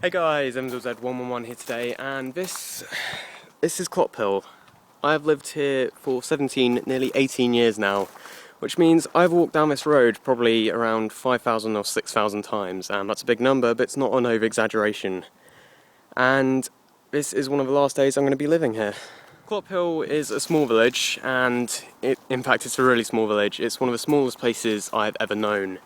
Hey guys, EVlog111 here today, and this is Clophill. I've lived here for 17, nearly 18 years now, which means I've walked down this road probably around 5,000 or 6,000 times, and that's a big number, but it's not an over-exaggeration. And this is one of the last days I'm going to be living here. Clophill is a small village, and in fact it's a really small village. It's one of the smallest places I've ever known.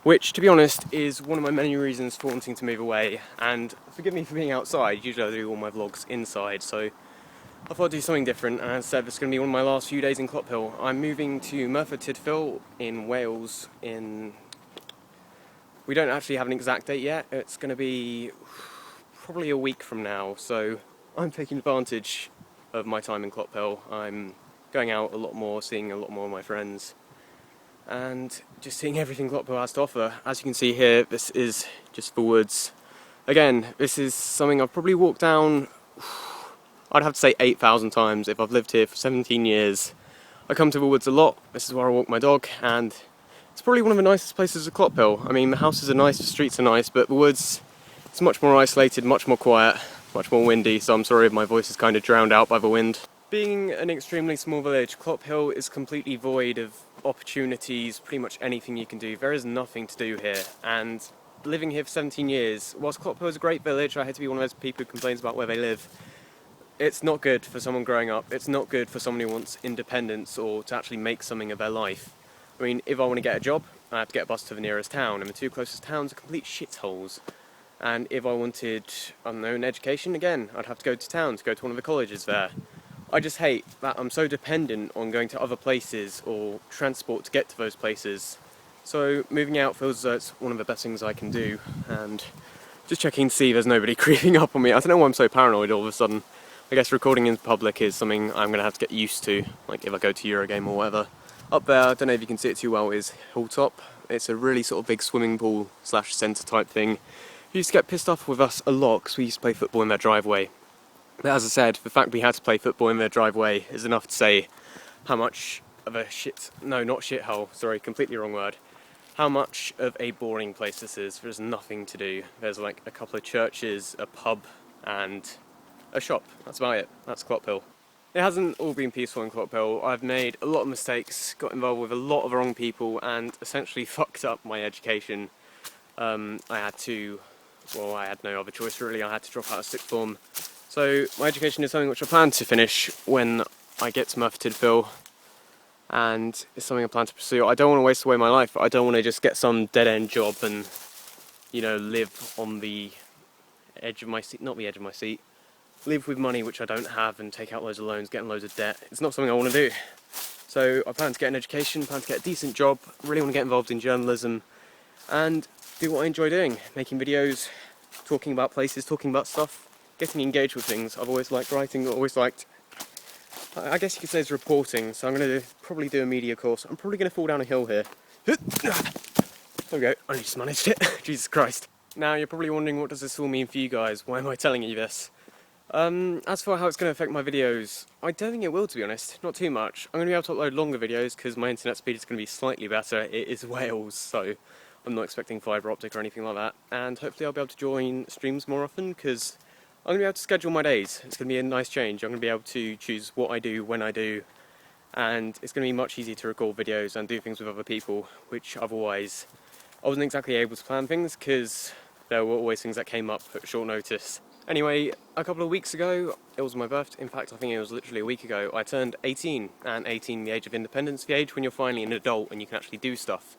Which, to be honest, is one of my many reasons for wanting to move away. And forgive me for being outside, usually I do all my vlogs inside, so I thought I'd do something different, and as I said, this is going to be one of my last few days in Clophill. I'm moving to Merthyr Tydfil in Wales in... We don't actually have an exact date yet. It's going to be probably a week from now, so I'm taking advantage of my time in Clophill. I'm going out a lot more, seeing a lot more of my friends, and just seeing everything Clophill has to offer. As you can see here, this is just the woods. Again, this is something I've probably walked down, I'd have to say 8,000 times if I've lived here for 17 years. I come to the woods a lot, this is where I walk my dog, and it's probably one of the nicest places of Clophill. I mean, the houses are nice, the streets are nice, but the woods, it's much more isolated, much more quiet, much more windy, so I'm sorry if my voice is kind of drowned out by the wind. Being an extremely small village, Clophill is completely void of opportunities, pretty much anything you can do. There is nothing to do here, and living here for 17 years, whilst Clophill is a great village, I hate to be one of those people who complains about where they live, it's not good for someone growing up, it's not good for someone who wants independence or to actually make something of their life. I mean, if I want to get a job, I have to get a bus to the nearest town, and the two closest towns are complete shitholes. And if I wanted, I don't know, an education, again, I'd have to go to town, to go to one of the colleges there. I just hate that I'm so dependent on going to other places or transport to get to those places. So moving out feels as though it's one of the best things I can do, and just checking to see there's nobody creeping up on me. I don't know why I'm so paranoid all of a sudden. I guess recording in public is something I'm going to have to get used to, like if I go to Eurogame or whatever. Up there, I don't know if you can see it too well, is Hilltop. It's a really sort of big swimming pool slash centre type thing. He used to get pissed off with us a lot because we used to play football in their driveway. But as I said, the fact we had to play football in their driveway is enough to say how much of a not shithole, sorry, completely wrong word. How much of a boring place this is. There's nothing to do. There's like a couple of churches, a pub, and a shop. That's about it. That's Clophill. It hasn't all been peaceful in Clophill. I've made a lot of mistakes, got involved with a lot of the wrong people, and essentially fucked up my education. I had no other choice really. I had to drop out of sixth form. So my education is something which I plan to finish when I get to Merthyr Tydfil, and it's something I plan to pursue. I don't want to waste away my life. I don't want to just get some dead-end job and, you know, live on the edge of my seat, not the edge of my seat, live with money which I don't have and take out loads of loans, get in loads of debt. It's not something I want to do. So I plan to get an education, plan to get a decent job, really want to get involved in journalism, and do what I enjoy doing, making videos, talking about places, talking about stuff. Getting engaged with things. I've always liked writing, always liked, I guess you could say it's reporting, so I'm going to probably do a media course. I'm probably going to fall down a hill here. There we go, I just managed it. Jesus Christ. Now you're probably wondering, what does this all mean for you guys? Why am I telling you this? As for how it's going to affect my videos, I don't think it will, to be honest. Not too much. I'm going to be able to upload longer videos because my internet speed is going to be slightly better. It is Wales, so I'm not expecting fibre optic or anything like that. And hopefully I'll be able to join streams more often because I'm going to be able to schedule my days. It's going to be a nice change. I'm going to be able to choose what I do, when I do, and it's going to be much easier to record videos and do things with other people, which otherwise I wasn't exactly able to plan things because there were always things that came up at short notice. Anyway, a couple of weeks ago, it was my birthday. In fact, I think it was literally a week ago, I turned 18, and 18, the age of independence, the age when you're finally an adult and you can actually do stuff.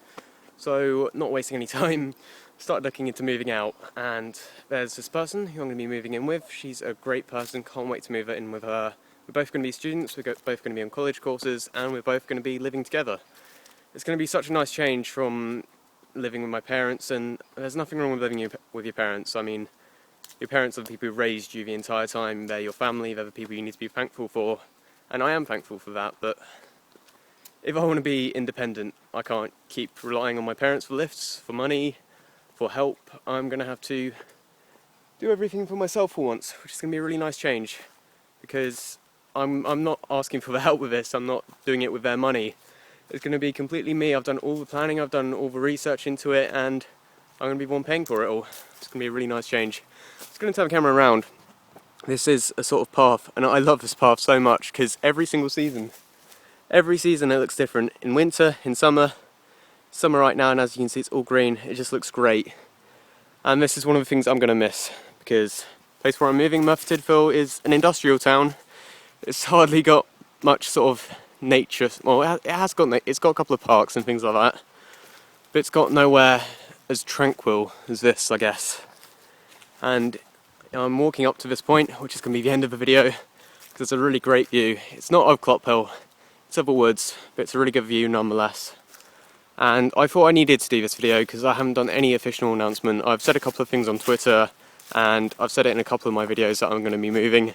So, not wasting any time, started looking into moving out, and there's this person who I'm going to be moving in with. She's a great person, can't wait to move in with her. We're both going to be students, we're both going to be on college courses, and we're both going to be living together. It's going to be such a nice change from living with my parents, and there's nothing wrong with living with your parents. I mean, your parents are the people who raised you the entire time, they're your family, they're the people you need to be thankful for, and I am thankful for that, but if I want to be independent, I can't keep relying on my parents for lifts, for money, for help. I'm going to have to do everything for myself for once, which is going to be a really nice change, because I'm not asking for the help with this, I'm not doing it with their money. It's going to be completely me. I've done all the planning, I've done all the research into it, and I'm going to be the one paying for it all. It's going to be a really nice change. I'm just going to turn the camera around. This is a sort of path, and I love this path so much because every season it looks different. In winter, in summer right now, and as you can see it's all green, it just looks great. And this is one of the things I'm going to miss, because the place where I'm moving, Merthyr Tydfil, is an industrial town. It's hardly got much sort of nature. Well, it's got a couple of parks and things like that, but it's got nowhere as tranquil as this, I guess. And I'm walking up to this point, which is going to be the end of the video, because it's a really great view. It's not of Clophill, it's of the woods, but it's a really good view nonetheless. And I thought I needed to do this video because I haven't done any official announcement. I've said a couple of things on Twitter, and I've said it in a couple of my videos that I'm going to be moving.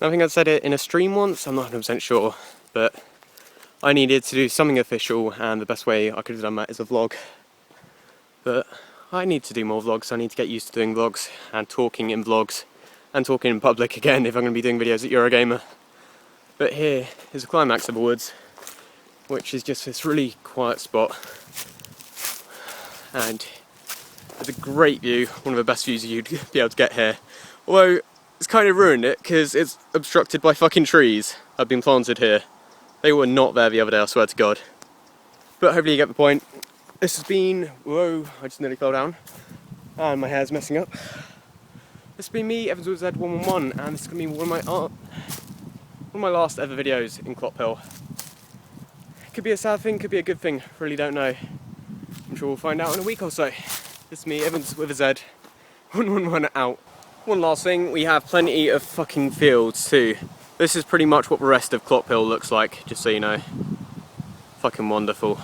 I think I said it in a stream once, I'm not 100% sure, but I needed to do something official, and the best way I could have done that is a vlog. But I need to do more vlogs. I need to get used to doing vlogs and talking in vlogs and talking in public again if I'm going to be doing videos at Eurogamer. But here is the climax of the woods, which is just this really quiet spot, and it's a great view, one of the best views you'd be able to get here. Although it's kind of ruined it because it's obstructed by fucking trees that have been planted here. They were not there the other day, I swear to God. But hopefully you get the point. This has been, whoa, I just nearly fell down, and my hair's messing up. This has been me, EVlog, and this is going to be one of my last ever videos in Clophill. Could be a sad thing, could be a good thing, really don't know. I'm sure we'll find out in a week or so. This is me, Evans with a Z, 111 out. One last thing, we have plenty of fucking fields too. This is pretty much what the rest of Clophill looks like, just so you know. Fucking wonderful.